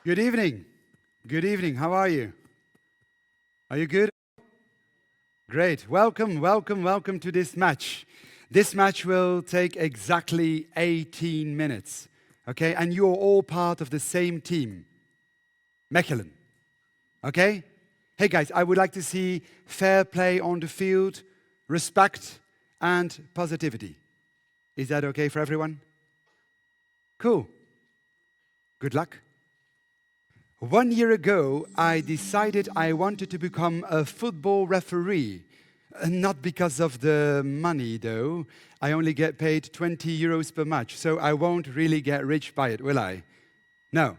Good evening. Good evening. How are you? Are you good? Great. Welcome to this match. This match will take exactly 18 minutes. Okay? And you're all part of the same team. Mechelen. Okay? Hey guys, I would like to see fair play on the field, respect, and positivity. Is that okay for everyone? Cool. Good luck. 1 year ago, I decided I wanted to become a football referee. Not because of the money, though. I only get paid 20 euros per match, so I won't really get rich by it, will I? No.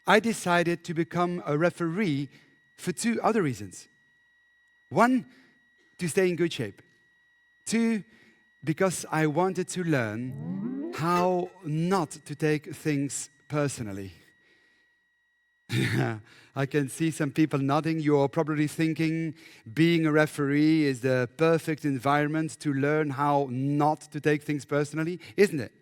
I decided to become a referee for 2 other reasons. 1, to stay in good shape. 2, because I wanted to learn how not to take things personally. I can see some people nodding. You're probably thinking being a referee is the perfect environment to learn how not to take things personally, isn't it?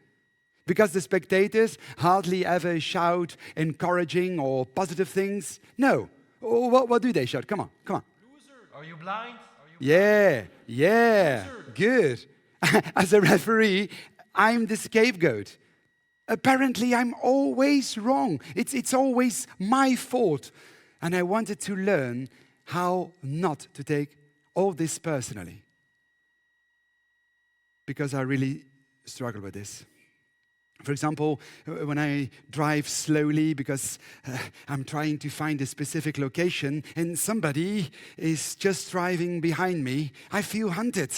Because the spectators hardly ever shout encouraging or positive things. No. What do they shout? Come on. Loser, are you blind? Yeah, Loser. Good. As a referee, I'm the scapegoat. Apparently, I'm always wrong. It's always my fault. And I wanted to learn how not to take all this personally. Because I really struggle with this. For example, when I drive slowly because I'm trying to find a specific location and somebody is just driving behind me, I feel hunted,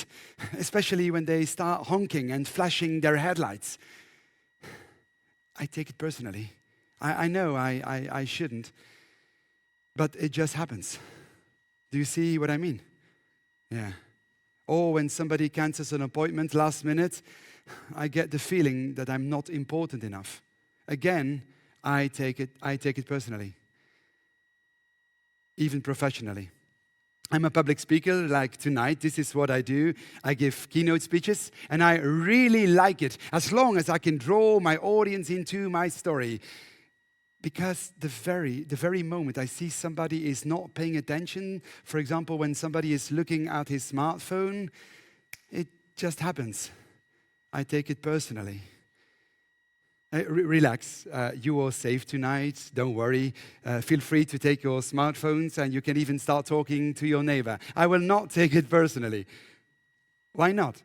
especially when they start honking and flashing their headlights. I take it personally. I know I shouldn't, but it just happens. Do you see what I mean? Yeah. Or when somebody cancels an appointment last minute, I get the feeling that I'm not important enough. Again, I take it personally. Even professionally. I'm a public speaker, like tonight. This is what I do. I give keynote speeches, and I really like it, as long as I can draw my audience into my story. Because the very moment I see somebody is not paying attention, for example, when somebody is looking at his smartphone, it just happens. I take it personally. Relax, you are safe tonight, don't worry. Feel free to take your smartphones and you can even start talking to your neighbor. I will not take it personally. Why not?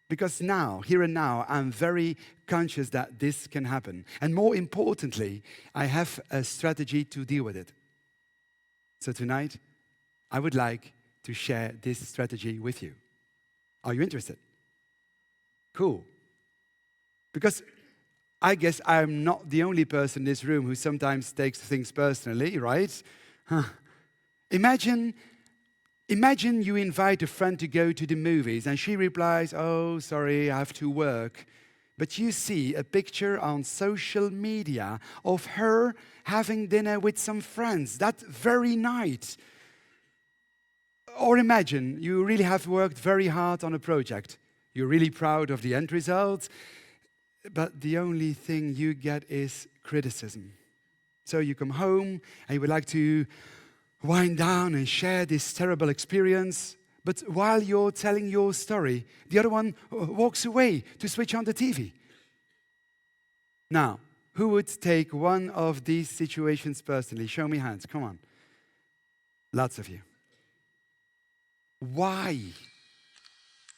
Because now, here and now, I'm very conscious that this can happen. And more importantly, I have a strategy to deal with it. So tonight, I would like to share this strategy with you. Are you interested? Cool. Because I guess I'm not the only person in this room who sometimes takes things personally, right? Imagine you invite a friend to go to the movies and she replies, "Oh, sorry, I have to work." But you see a picture on social media of her having dinner with some friends that very night. Or imagine you really have worked very hard on a project. You're really proud of the end result, but the only thing you get is criticism. So you come home and you would like to wind down and share this terrible experience, but while you're telling your story, the other one walks away to switch on the TV. Now, who would take one of these situations personally? Show me hands, come on. Lots of you. Why?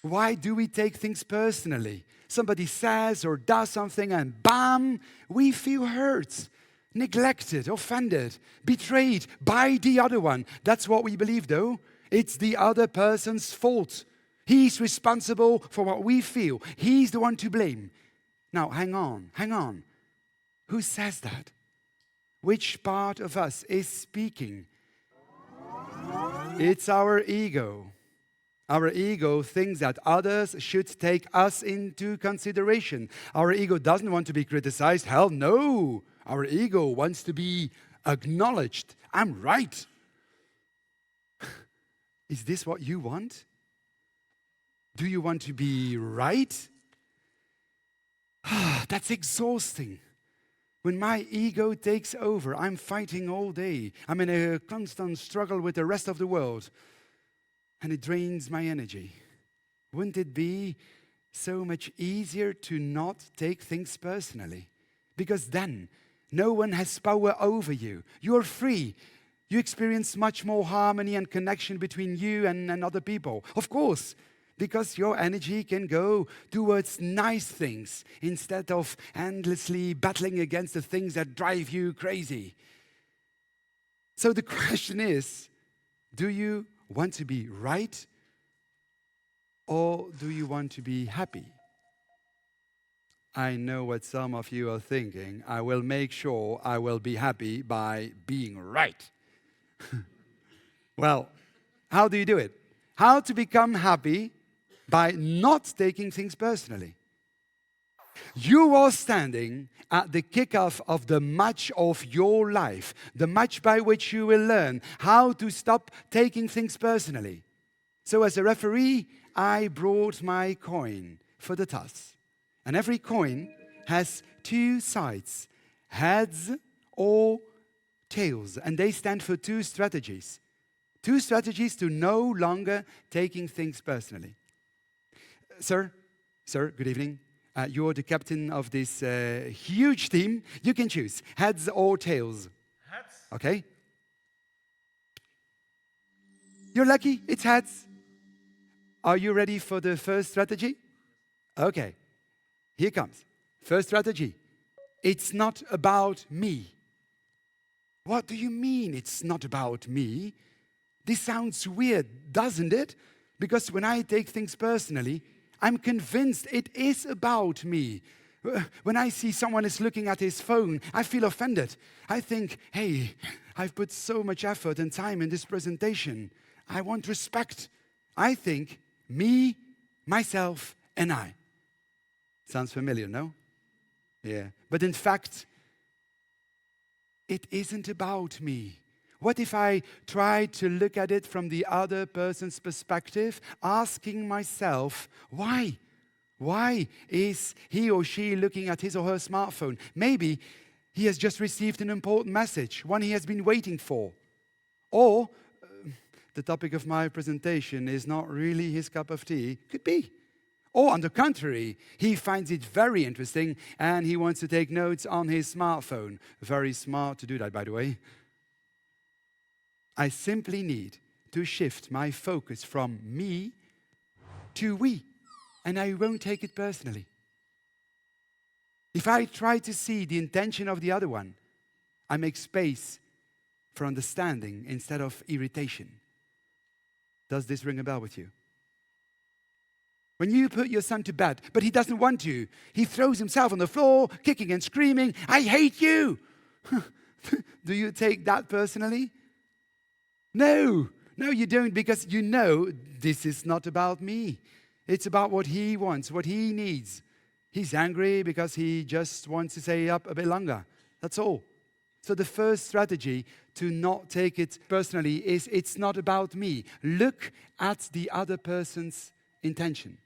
Why do we take things personally? Somebody says or does something and bam, we feel hurt, neglected, offended, betrayed by the other one. That's what we believe though. It's the other person's fault. He's responsible for what we feel. He's the one to blame. Now, hang on. Who says that? Which part of us is speaking? It's our ego. Our ego thinks that others should take us into consideration. Our ego doesn't want to be criticized. Hell no. Our ego wants to be acknowledged. I'm right. Is this what you want? Do you want to be right? That's exhausting. when my ego takes over, I'm fighting all day. I'm in a constant struggle with the rest of the world. And it drains my energy. Wouldn't it be so much easier to not take things personally? Because then, no one has power over you. You're free. You experience much more harmony and connection between you and other people. Of course, because your energy can go towards nice things instead of endlessly battling against the things that drive you crazy. So the question is, do you want to be right, or do you want to be happy? I know what some of you are thinking. I will make sure I will be happy by being right. Well, how do you do it? How to become happy by not taking things personally. You are standing at the kickoff of the match of your life, the match by which you will learn how to stop taking things personally. So as a referee, I brought my coin for the toss. And every coin has two sides, heads or tails, and they stand for two strategies. Two strategies to no longer taking things personally. Sir, good evening. You're the captain of this huge team. You can choose heads or tails. Heads. Okay? You're lucky, it's heads. Are you ready for the first strategy? Okay, here comes. First strategy. It's not about me. What do you mean it's not about me? This sounds weird, doesn't it? Because when I take things personally, I'm convinced it is about me. When I see someone is looking at his phone, I feel offended. I think, hey, I've put so much effort and time in this presentation. I want respect. I think me, myself, and I. Sounds familiar, no? Yeah. But in fact, it isn't about me. What if I try to look at it from the other person's perspective, asking myself, why? Why is he or she looking at his or her smartphone? Maybe he has just received an important message, one he has been waiting for. Or the topic of my presentation is not really his cup of tea. Could be. Or on the contrary, he finds it very interesting and he wants to take notes on his smartphone. Very smart to do that, by the way. I simply need to shift my focus from me to we, and I won't take it personally. If I try to see the intention of the other one, I make space for understanding instead of irritation. Does this ring a bell with you? When you put your son to bed, but he doesn't want to, he throws himself on the floor, kicking and screaming, "I hate you!" Do you take that personally? No, you don't, because you know this is not about me. It's about what he wants, what he needs. He's angry because he just wants to stay up a bit longer. That's all. So the first strategy to not take it personally is it's not about me. Look at the other person's intention.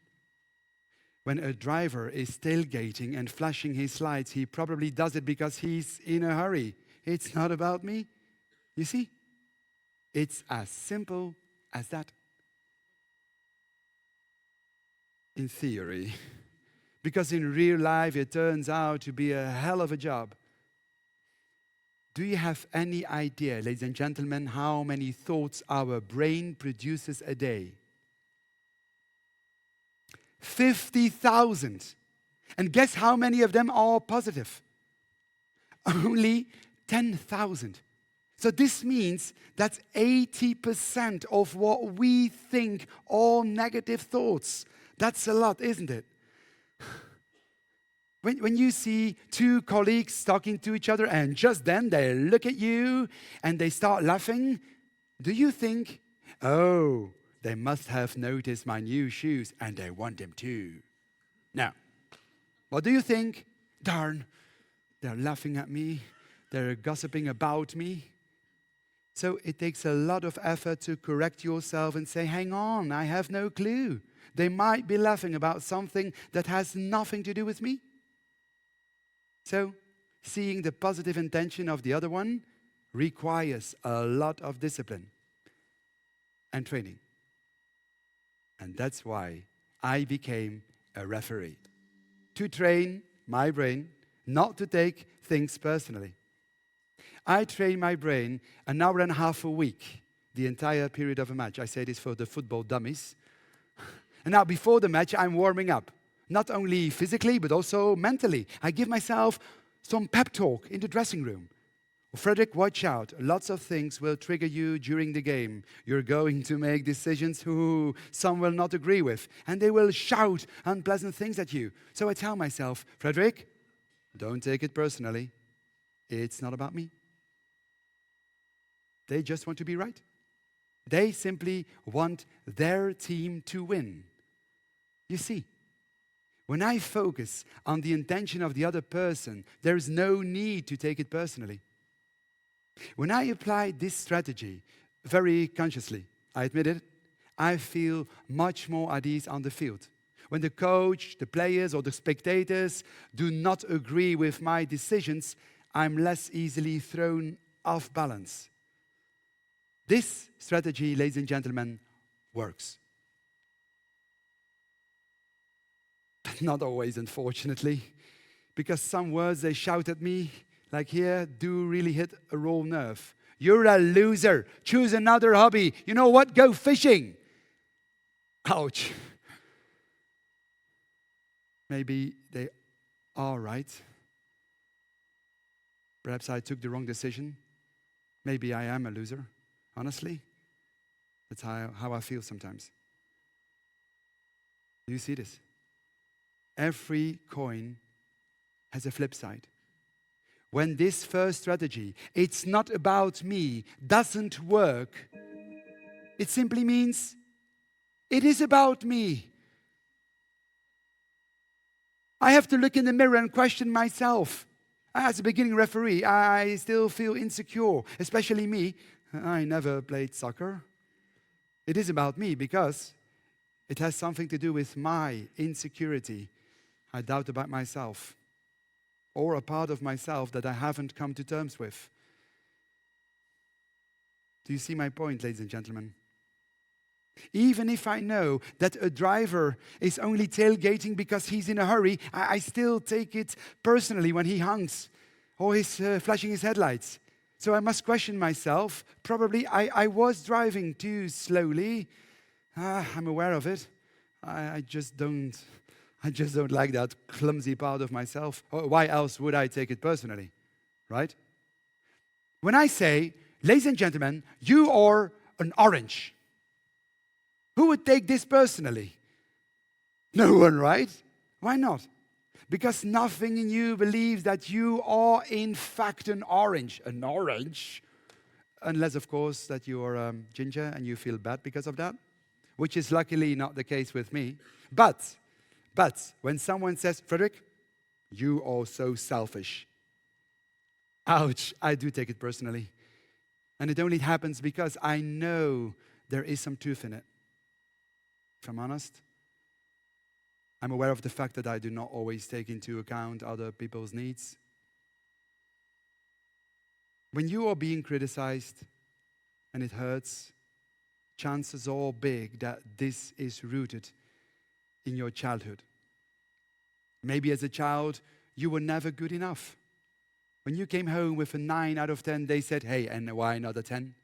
When a driver is tailgating and flashing his lights, he probably does it because he's in a hurry. It's not about me. You see? It's as simple as that. In theory. Because in real life, it turns out to be a hell of a job. Do you have any idea, ladies and gentlemen, how many thoughts our brain produces a day? 50,000. And guess how many of them are positive? Only 10,000. So this means that 80% of what we think are negative thoughts. That's a lot, isn't it? When you see two colleagues talking to each other and just then they look at you and they start laughing, do you think, oh, they must have noticed my new shoes and they want them too? No. What do you think? Darn, they're laughing at me. They're gossiping about me. So it takes a lot of effort to correct yourself and say, hang on, I have no clue. They might be laughing about something that has nothing to do with me. So seeing the positive intention of the other one requires a lot of discipline and training. And that's why I became a referee. To train my brain not to take things personally. I train my brain an hour and a half a week, the entire period of a match. I say this for the football dummies. And now before the match, I'm warming up. Not only physically, but also mentally. I give myself some pep talk in the dressing room. Frederik, watch out. Lots of things will trigger you during the game. You're going to make decisions who some will not agree with. And they will shout unpleasant things at you. So I tell myself, Frederik, don't take it personally. It's not about me. They just want to be right. They simply want their team to win. You see, when I focus on the intention of the other person, there is no need to take it personally. When I apply this strategy very consciously, I admit it, I feel much more at ease on the field. When the coach, the players, or the spectators do not agree with my decisions, I'm less easily thrown off balance. This strategy, ladies and gentlemen, works. But not always, unfortunately, because some words they shout at me, like here, do really hit a raw nerve. You're a loser. Choose another hobby. You know what? Go fishing. Ouch. Maybe they are right. Perhaps I took the wrong decision. Maybe I am a loser. Honestly, that's how I feel sometimes. Do you see this? Every coin has a flip side. When this first strategy, it's not about me, doesn't work, it simply means it is about me. I have to look in the mirror and question myself. As a beginning referee, I still feel insecure, especially me. I never played soccer. It is about me because it has something to do with my insecurity. I doubt about myself, or a part of myself that I haven't come to terms with. Do you see my point, ladies and gentlemen? Even if I know that a driver is only tailgating because he's in a hurry, I still take it personally when he honks or he's flashing his headlights. So I must question myself. Probably I was driving too slowly. I'm aware of it. I just don't like that clumsy part of myself. Why else would I take it personally, right? When I say, ladies and gentlemen, you are an orange, who would take this personally? No one, right? Why not? Because nothing in you believes that you are in fact an orange. An orange? Unless, of course, that you are ginger and you feel bad because of that, which is luckily not the case with me. But when someone says, Frederik, you are so selfish. Ouch, I do take it personally. And it only happens because I know there is some truth in it. If I'm honest, I'm aware of the fact that I do not always take into account other people's needs. When you are being criticized and it hurts, chances are big that this is rooted in your childhood. Maybe as a child, you were never good enough. When you came home with a 9 out of 10, they said, hey, and why not a 10?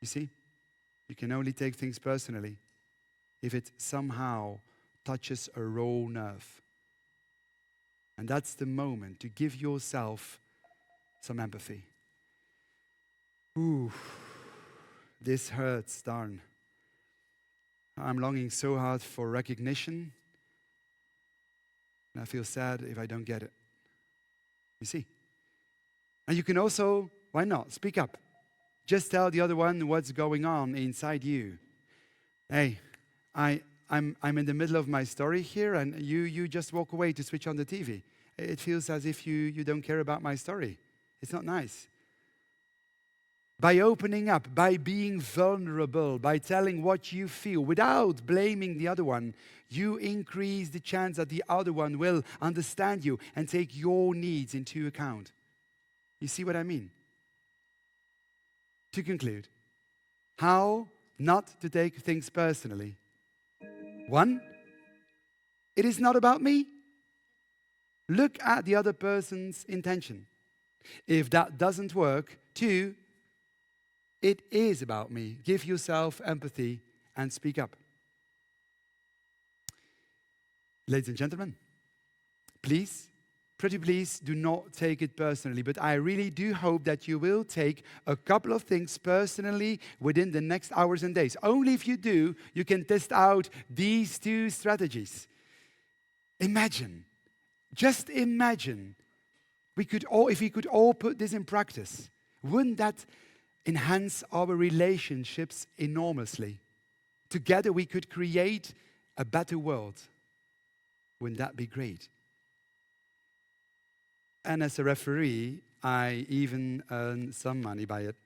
You see? You can only take things personally if it somehow touches a raw nerve. And that's the moment to give yourself some empathy. Ooh, this hurts, darn. I'm longing so hard for recognition, and I feel sad if I don't get it. You see? And you can also, why not, speak up. Just tell the other one what's going on inside you. Hey, I'm in the middle of my story here, and you just walk away to switch on the TV. It feels as if you don't care about my story. It's not nice. By opening up, by being vulnerable, by telling what you feel without blaming the other one, you increase the chance that the other one will understand you and take your needs into account. You see what I mean? To conclude, how not to take things personally. 1, it is not about me. Look at the other person's intention. If that doesn't work, 2, it is about me. Give yourself empathy and speak up. Ladies and gentlemen, please, pretty please, do not take it personally, but I really do hope that you will take a couple of things personally within the next hours and days. Only if you do, you can test out these 2 strategies. Imagine, just imagine, if we could all put this in practice, wouldn't that enhance our relationships enormously? Together we could create a better world. Wouldn't that be great? And as a referee, I even earn some money by it.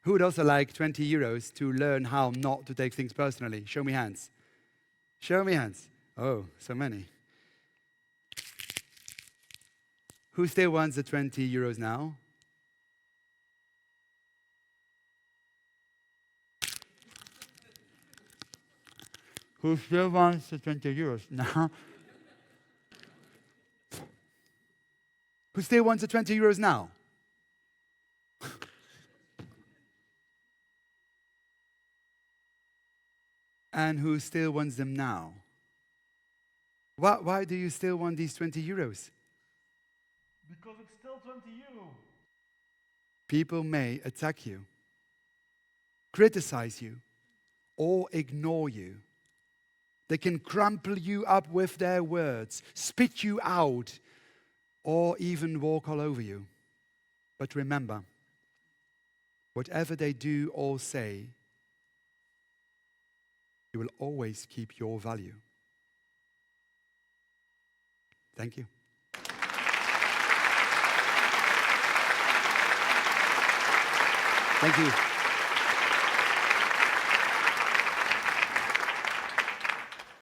Who would also like 20 euros to learn how not to take things personally? Show me hands. Show me hands. Oh, so many. Who still wants the 20 euros now? Who still wants the 20 euros now? Who still wants the 20 euros now? And who still wants them now? Why do you still want these 20 euros? Because it's still 20 euro. People may attack you, criticize you, or ignore you. They can crumple you up with their words, spit you out, or even walk all over you. But remember, whatever they do or say, you will always keep your value. Thank you. Thank you.